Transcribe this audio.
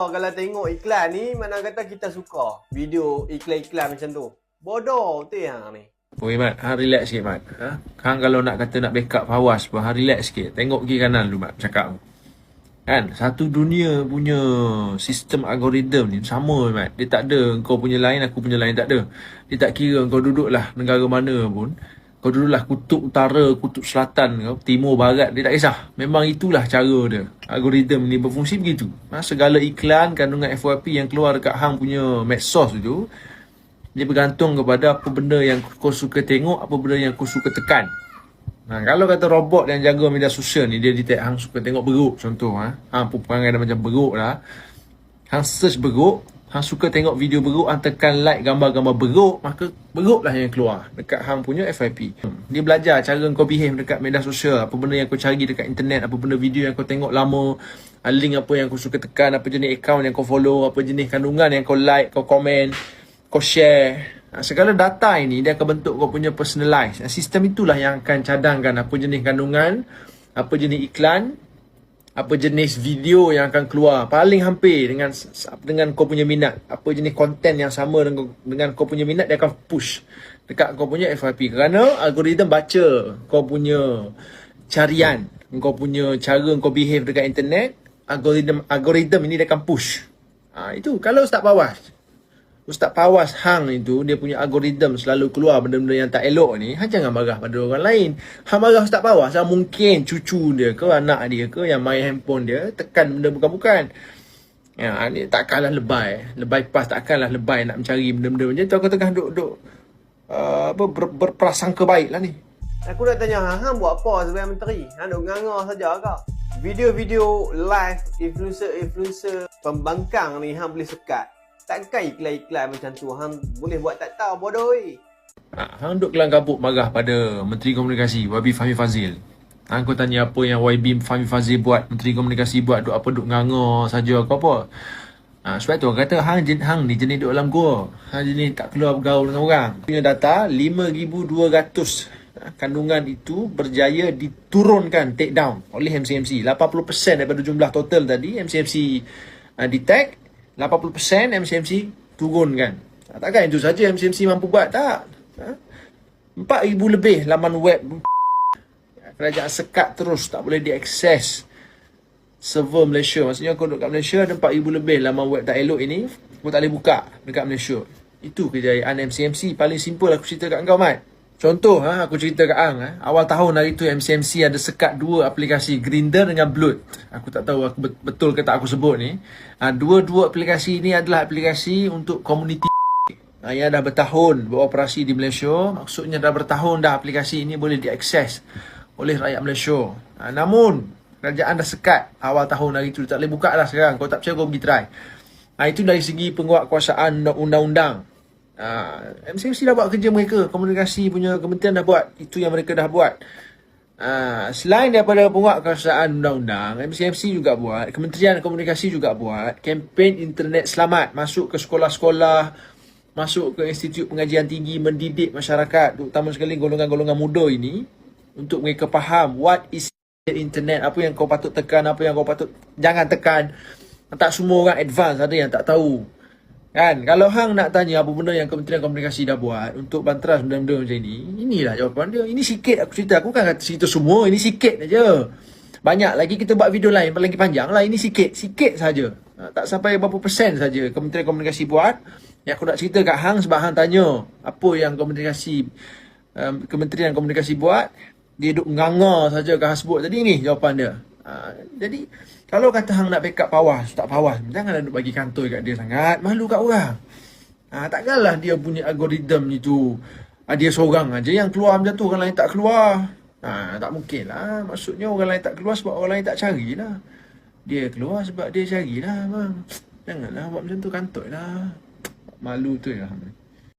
Kalau tengok iklan ni, mana kata kita suka video iklan-iklan macam tu. Bodoh tu yang ni. Oi Mat, hang relax sikit Mat. Hang kalau nak kata nak backup Fawaz pun hang relax sikit. Tengok kiri kanan dulu Mat, cakap. Kan, satu dunia punya sistem algoritma ni sama Mat. Dia tak ada kau punya lain, aku punya lain, tak ada. Dia tak kira kau duduklah negara mana pun. Kau duduklah kutub utara, kutub selatan, timur, barat, dia tak kisah. Memang itulah cara dia. Algoritma ni berfungsi begitu. Segala iklan, kandungan FYP yang keluar dekat hang punya medsos tu, dia bergantung kepada apa benda yang kau suka tengok, apa benda yang kau suka tekan. Kalau kata robot yang jaga media sosial ni, dia detect hang suka tengok beruk contoh. Hang pun perangai dah macam beruk lah. Hang search beruk, hang suka tengok video beruk, hang tekan like gambar-gambar beruk, maka beruk lah yang keluar dekat hang punya FYP. Dia belajar cara kau behave dekat media sosial, apa benda yang kau cari dekat internet, apa benda video yang kau tengok lama, link apa yang kau suka tekan, apa jenis account yang kau follow, apa jenis kandungan yang kau like, kau komen, kau share. Segala data ini dia akan bentuk kau punya personalize. Sistem itulah yang akan cadangkan apa jenis kandungan, apa jenis iklan, apa jenis video yang akan keluar paling hampir dengan kau punya minat. Apa jenis konten yang sama dengan kau punya minat, dia akan push dekat kau punya FYP. Kerana algoritma baca kau punya carian, kau punya cara kau behave dekat internet, algoritma ini dia akan push. Itu kalau Ustaz Fawaz hang itu, dia punya algoritma selalu keluar benda-benda yang tak elok ni, hang jangan marah pada orang lain. Hang marah Ustaz Fawaz, mungkin cucu dia ke anak dia ke yang main handphone dia tekan benda bukan-bukan. Ni takkanlah lebay pas, takkanlah lebay nak mencari benda-benda macam tu. Aku tengah duk berprasangka baik lah ni. Aku nak tanya hang buat apa sebagai menteri? Hang duk nganga saja ke? Video-video live influencer pembangkang ni hang boleh sekat. Takkan iklan-iklan macam tu hang boleh buat tak tahu, bodoh. Hang duk kelang kabut marah pada Menteri Komunikasi YB Fahmi Fadzil. Hang kau tanya apa yang YB Fahmi Fadzil buat, Menteri Komunikasi buat, duk nganga saja ke apa. Sebab tu orang kata hang ni jenis duk dalam gua. Hang jenis tak keluar bergaul dengan orang. Punya data 5,200 kandungan itu berjaya diturunkan, take down oleh MCMC. 80% daripada jumlah total tadi MCMC detect, 80% MCMC turunkan. Takkan itu saja MCMC mampu buat, tak? 4,000 lebih laman web kerajaan sekat terus, tak boleh diakses server Malaysia. Maksudnya kau duduk kat Malaysia, ada 4,000 lebih laman web tak elok ini, kau tak boleh buka dekat Malaysia. Itu kejayaan MCMC. Paling simple aku cerita kat kau, Mat. Contoh, aku cerita kat hang, awal tahun hari tu MCMC ada sekat 2 aplikasi, Grindr dengan Blood. Aku tak tahu aku betul ke tak aku sebut ni. Dua aplikasi ni adalah aplikasi untuk komuniti yang dah bertahun beroperasi di Malaysia. Maksudnya dah bertahun dah aplikasi ini boleh diakses oleh rakyat Malaysia. Namun kerajaan dah sekat awal tahun hari tu, tak boleh buka lah sekarang. Kau tak percaya, kau pergi try. Itu dari segi penguatkuasaan undang-undang. MCMC dah buat kerja mereka, komunikasi punya kementerian dah buat itu yang mereka dah buat. Selain daripada penguatkuasaan undang-undang, MCMC juga buat, Kementerian Komunikasi juga buat kempen internet selamat, masuk ke sekolah-sekolah, masuk ke institut pengajian tinggi, mendidik masyarakat, terutama sekali golongan-golongan muda ini, untuk mereka faham what is internet, apa yang kau patut tekan, apa yang kau patut jangan tekan. Tak semua orang advance, ada yang tak tahu. Kan, kalau hang nak tanya apa benda yang Kementerian Komunikasi dah buat untuk banteras benda-benda macam ni, inilah jawapan dia. Ini sikit aku cerita. Aku kan kata cerita semua, ini sikit aja. Banyak lagi kita buat video lain lagi panjang lah. Ini sikit saja. Tak sampai berapa persen saja Kementerian Komunikasi buat. Yang aku nak cerita kat hang sebab hang tanya apa yang Kementerian Komunikasi buat. Dia duk nganga saja ke hang sebut tadi, ni jawapan dia. Jadi kalau kata hang nak backup Fawaz, tak Fawaz, janganlah duk bagi kantoi kat dia sangat, malu kat orang. Takkanlah dia punya algoritma itu dia seorang aja yang keluar macam tu, orang lain tak keluar. Tak mungkin lah. Maksudnya orang lain tak keluar sebab orang lain tak carilah. Dia keluar sebab dia carilah, bang. Janganlah buat macam tu, kantoi lah. Malu tu ya.